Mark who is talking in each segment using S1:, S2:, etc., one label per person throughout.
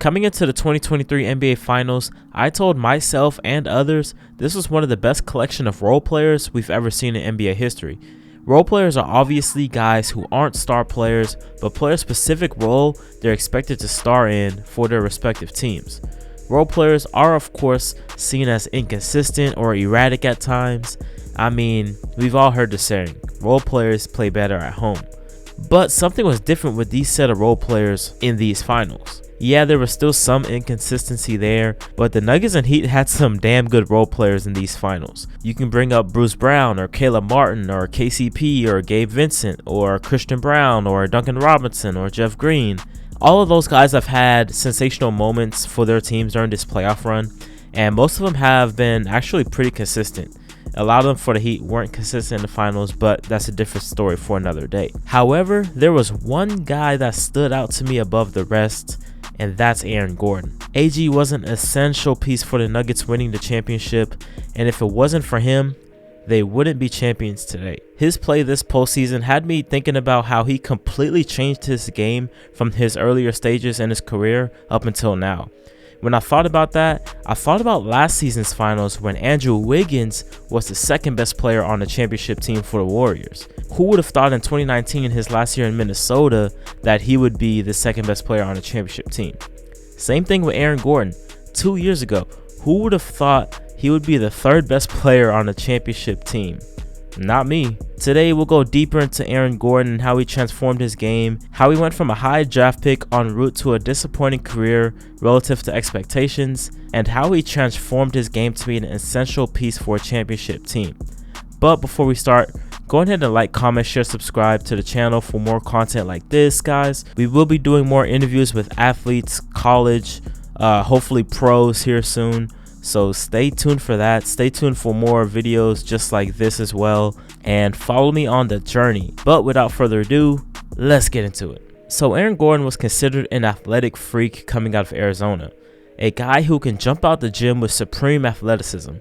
S1: Coming into the 2023 NBA Finals, I told myself and others this was one of the best collection of role players we've ever seen in NBA history. Role players are obviously guys who aren't star players, but play a specific role they're expected to star in for their respective teams. Role players are of course seen as inconsistent or erratic at times. I mean, we've all heard the saying, role players play better at home. But something was different with these set of role players in these finals. Yeah, there was still some inconsistency there, but the Nuggets and Heat had some damn good role players in these finals. You can bring up Bruce Brown or Caleb Martin or KCP or Gabe Vincent or Christian Brown or Duncan Robinson or Jeff Green. All of those guys have had sensational moments for their teams during this playoff run, and most of them have been actually pretty consistent. A lot of them for the Heat weren't consistent in the finals, but that's a different story for another day. However, there was one guy that stood out to me above the rest, and that's Aaron Gordon. AG was an essential piece for the Nuggets winning the championship, and if it wasn't for him, they wouldn't be champions today. His play this postseason had me thinking about how he completely changed his game from his earlier stages in his career up until now. When I thought about that, I thought about last season's finals when Andrew Wiggins was the second best player on the championship team for the Warriors. Who would have thought in 2019, his last year in Minnesota, that he would be the second best player on the championship team? Same thing with Aaron Gordon. 2 years ago, who would have thought he would be the third best player on the championship team? Not me. Today we'll go deeper into Aaron Gordon and how he transformed his game, how he went from a high draft pick en route to a disappointing career relative to expectations, and how he transformed his game to be an essential piece for a championship team. But before we start, go ahead and like, comment, share, subscribe to the channel for more content like this, guys. We will be doing more interviews with athletes, college, hopefully pros here soon. So stay tuned for that. Stay tuned for more videos just like this as well. And follow me on the journey. But without further ado, let's get into it. So Aaron Gordon was considered an athletic freak coming out of Arizona. A guy who can jump out the gym with supreme athleticism.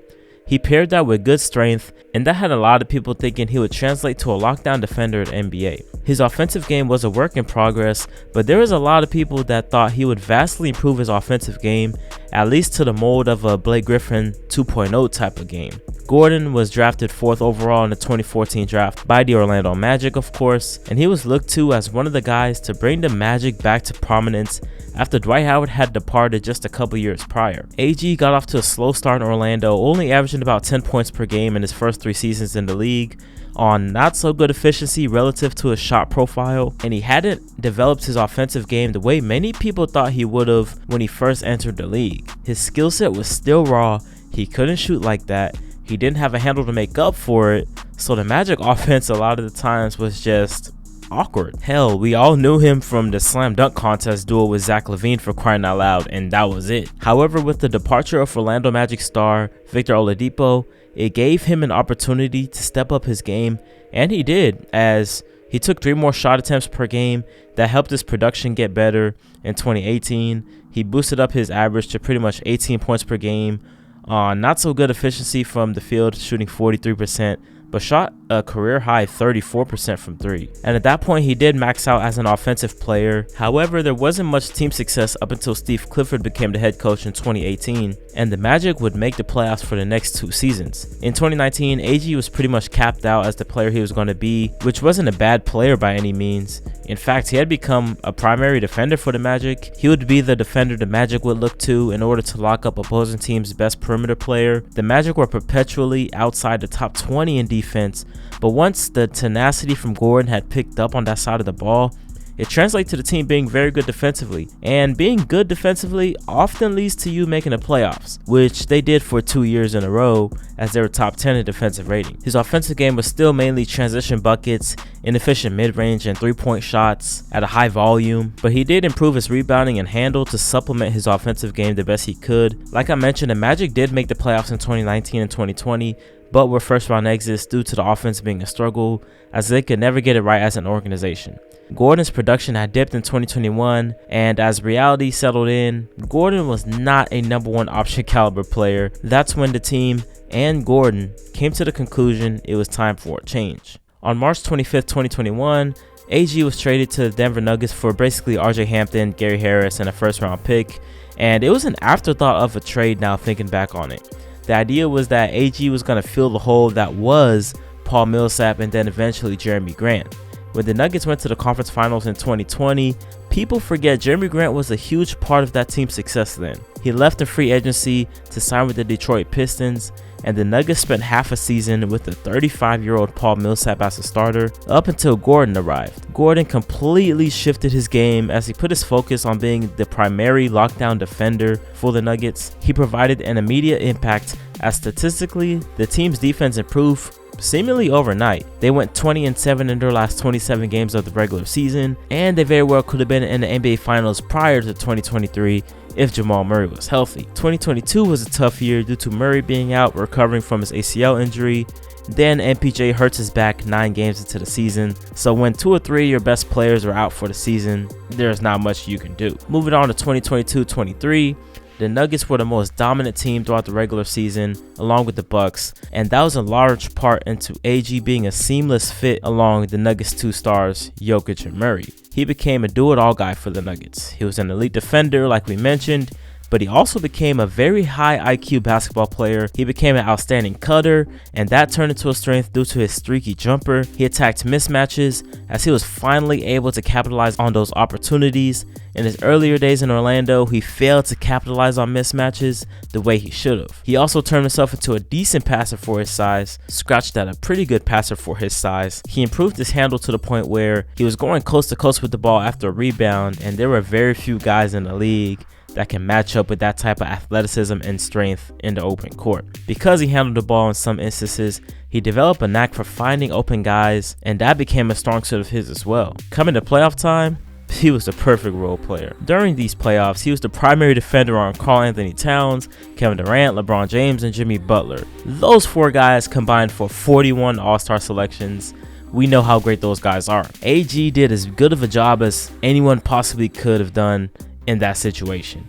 S1: He paired that with good strength, and that had a lot of people thinking he would translate to a lockdown defender at NBA. His offensive game was a work in progress, but there was a lot of people that thought he would vastly improve his offensive game, at least to the mold of a Blake Griffin 2.0 type of game. Gordon was drafted 4th overall in the 2014 draft by the Orlando Magic, of course, and he was looked to as one of the guys to bring the Magic back to prominence after Dwight Howard had departed just a couple years prior. AG got off to a slow start in Orlando, only averaging about 10 points per game in his first 3 seasons in the league, on not so good efficiency relative to his shot profile, and he hadn't developed his offensive game the way many people thought he would have when he first entered the league. His skill set was still raw, he couldn't shoot like that, he didn't have a handle to make up for it, so the Magic offense a lot of the times was just awkward. Hell, we all knew him from the slam dunk contest duel with Zach LaVine, for crying out loud, and that was it. However, with the departure of Orlando Magic star Victor Oladipo, it gave him an opportunity to step up his game, and he did, as he took 3 more shot attempts per game. That helped his production get better. In 2018, he boosted up his average to pretty much 18 points per game on not so good efficiency from the field, shooting 43%, but shot a career high 34% from 3. And at that point, he did max out as an offensive player. However, there wasn't much team success up until Steve Clifford became the head coach in 2018, and the Magic would make the playoffs for the next 2 seasons. In 2019, AG was pretty much capped out as the player he was going to be, which wasn't a bad player by any means. In fact, he had become a primary defender for the Magic. He would be the defender the Magic would look to in order to lock up opposing teams' best perimeter player. The Magic were perpetually outside the top 20 in defense, but once the tenacity from Gordon had picked up on that side of the ball, it translates to the team being very good defensively, and being good defensively often leads to you making the playoffs, which they did for 2 years in a row as they were top 10 in defensive rating. His offensive game was still mainly transition buckets, inefficient mid-range and 3-point shots at a high volume, but he did improve his rebounding and handle to supplement his offensive game the best he could. Like I mentioned, the Magic did make the playoffs in 2019 and 2020, but were first round exits due to the offense being a struggle, as they could never get it right as an organization. Gordon's production had dipped in 2021, and as reality settled in, Gordon was not a number 1 option caliber player. That's when the team and Gordon came to the conclusion it was time for a change. On March 25th, 2021, AG was traded to the Denver Nuggets for basically RJ Hampton, Gary Harris, and a first-round pick, and it was an afterthought of a trade now thinking back on it. The idea was that AG was going to fill the hole that was Paul Millsap and then eventually Jeremy Grant. When the Nuggets went to the conference finals in 2020, people forget Jeremy Grant was a huge part of that team's success then. He left in free agency to sign with the Detroit Pistons, and the Nuggets spent half a season with the 35-year-old Paul Millsap as a starter up until Gordon arrived. Gordon completely shifted his game as he put his focus on being the primary lockdown defender for the Nuggets. He provided an immediate impact as statistically, the team's defense improved seemingly overnight. They went 20-7 in their last 27 games of the regular season, and they very well could have been in the NBA Finals prior to 2023 if Jamal Murray was healthy. 2022 was a tough year due to Murray being out recovering from his ACL injury. Then MPJ hurts his back 9 games into the season, so when 2 or 3 of your best players are out for the season, there's not much you can do. Moving on to 2022-23, the Nuggets were the most dominant team throughout the regular season, along with the Bucks, and that was in large part into AG being a seamless fit along the Nuggets' 2 stars, Jokic and Murray. He became a do-it-all guy for the Nuggets. He was an elite defender, like we mentioned, but he also became a very high IQ basketball player. He became an outstanding cutter, and that turned into a strength due to his streaky jumper. He attacked mismatches as he was finally able to capitalize on those opportunities. In his earlier days in Orlando, he failed to capitalize on mismatches the way he should have. He also turned himself into a decent passer for his size, scratched at a pretty good passer for his size. He improved his handle to the point where he was going coast to coast with the ball after a rebound, and there were very few guys in the league that can match up with that type of athleticism and strength in the open court. Because he handled the ball in some instances, he developed a knack for finding open guys, and that became a strong suit of his as well. Coming to playoff time, he was the perfect role player. During these playoffs, he was the primary defender on Karl-Anthony Towns, Kevin Durant, LeBron James, and Jimmy Butler. Those 4 guys combined for 41 All-Star selections. We know how great those guys are. AG did as good of a job as anyone possibly could have done in that situation.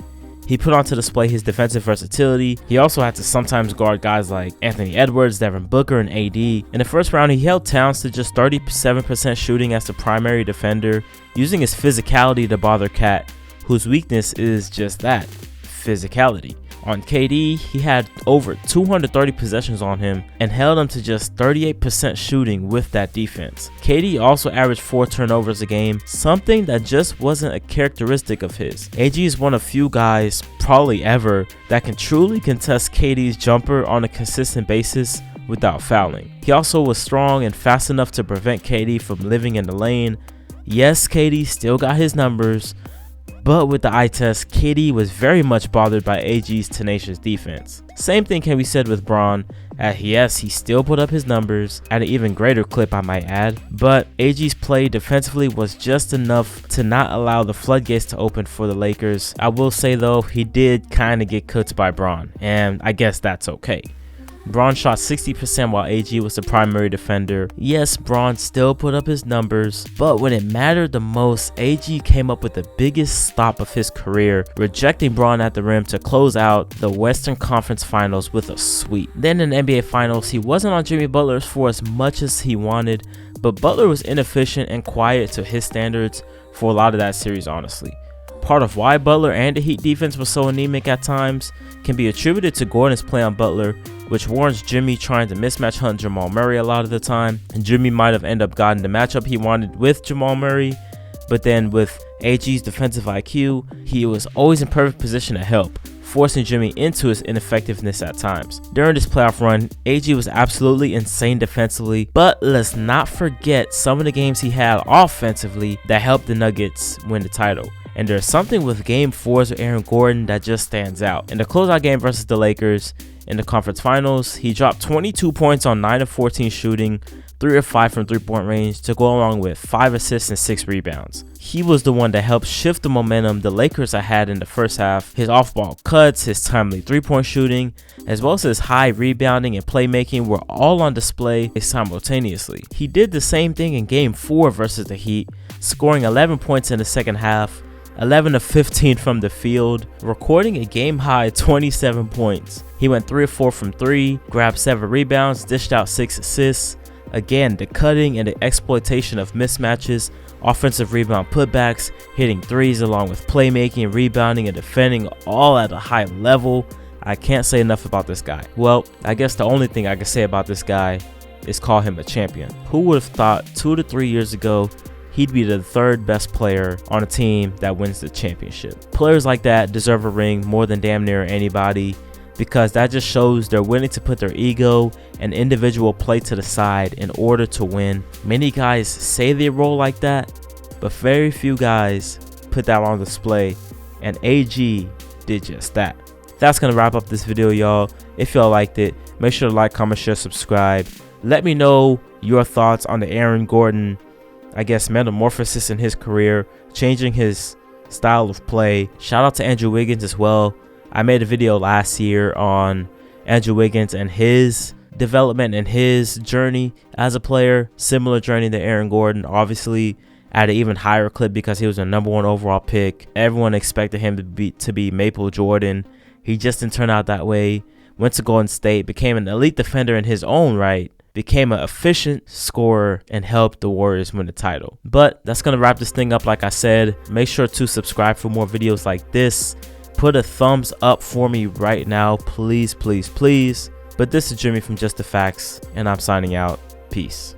S1: He put on to display his defensive versatility. He also had to sometimes guard guys like Anthony Edwards, Devin Booker, and AD. In the first round, he held Towns to just 37% shooting as the primary defender, using his physicality to bother Cat, whose weakness is just that, physicality. On KD, he had over 230 possessions on him and held him to just 38% shooting with that defense. KD also averaged 4 turnovers a game, something that just wasn't a characteristic of his. AG is one of few guys, probably ever, that can truly contest KD's jumper on a consistent basis without fouling. He also was strong and fast enough to prevent KD from living in the lane. Yes, KD still got his numbers, but with the eye test, KD was very much bothered by AG's tenacious defense. Same thing can be said with Bron. Yes, he still put up his numbers at an even greater clip, I might add, but AG's play defensively was just enough to not allow the floodgates to open for the Lakers. I will say though, he did kind of get cooked by Bron, and I guess that's okay. Bron shot 60% while AG was the primary defender. Yes, Bron still put up his numbers, but when it mattered the most, AG came up with the biggest stop of his career, rejecting Bron at the rim to close out the Western Conference Finals with a sweep. Then in the NBA Finals, he wasn't on Jimmy Butler's for as much as he wanted, but Butler was inefficient and quiet to his standards for a lot of that series, honestly. Part of why Butler and the Heat defense was so anemic at times can be attributed to Gordon's play on Butler, which warrants Jimmy trying to mismatch hunt Jamal Murray a lot of the time, and Jimmy might have ended up gotten the matchup he wanted with Jamal Murray, but then with AG's defensive IQ, he was always in perfect position to help, forcing Jimmy into his ineffectiveness at times. During this playoff run, AG was absolutely insane defensively, but let's not forget some of the games he had offensively that helped the Nuggets win the title. And there's something with Game 4s with Aaron Gordon that just stands out. In the closeout game versus the Lakers in the conference finals, he dropped 22 points on 9 of 14 shooting, 3 of 5 from 3-point range to go along with 5 assists and 6 rebounds. He was the one that helped shift the momentum the Lakers had in the first half. His off-ball cuts, his timely 3-point shooting, as well as his high rebounding and playmaking were all on display simultaneously. He did the same thing in Game 4 versus the Heat, scoring 11 points in the second half, 11 of 15 from the field, recording a game-high 27 points. He went 3 of 4 from 3, grabbed 7 rebounds, dished out 6 assists. Again, the cutting and the exploitation of mismatches offensive rebound putbacks, hitting threes along with playmaking, rebounding, and defending all at a high level. I can't say enough about this guy. Well, I guess the only thing I can say about this guy is call him a champion. Who would have thought 2 to 3 years ago he'd be the 3rd best player on a team that wins the championship? Players like that deserve a ring more than damn near anybody, because that just shows they're willing to put their ego and individual play to the side in order to win. Many guys say they roll like that, but very few guys put that on display, and AG did just that. That's gonna wrap up this video, y'all. If y'all liked it, make sure to like, comment, share, subscribe. Let me know your thoughts on the Aaron Gordon, I guess, metamorphosis in his career, changing his style of play. Shout out to Andrew Wiggins as well. I made a video last year on Andrew Wiggins and his development and his journey as a player. Similar journey to Aaron Gordon, obviously at an even higher clip because he was a #1 overall pick. Everyone expected him to be Maple Jordan. He just didn't turn out that way. Went to Golden State, became an elite defender in his own right, became an efficient scorer, and helped the Warriors win the title. But that's going to wrap this thing up. Like I said, make sure to subscribe for more videos like this. Put a thumbs up for me right now, please, please, please. But this is Jimmy from Just the Facts, and I'm signing out. Peace.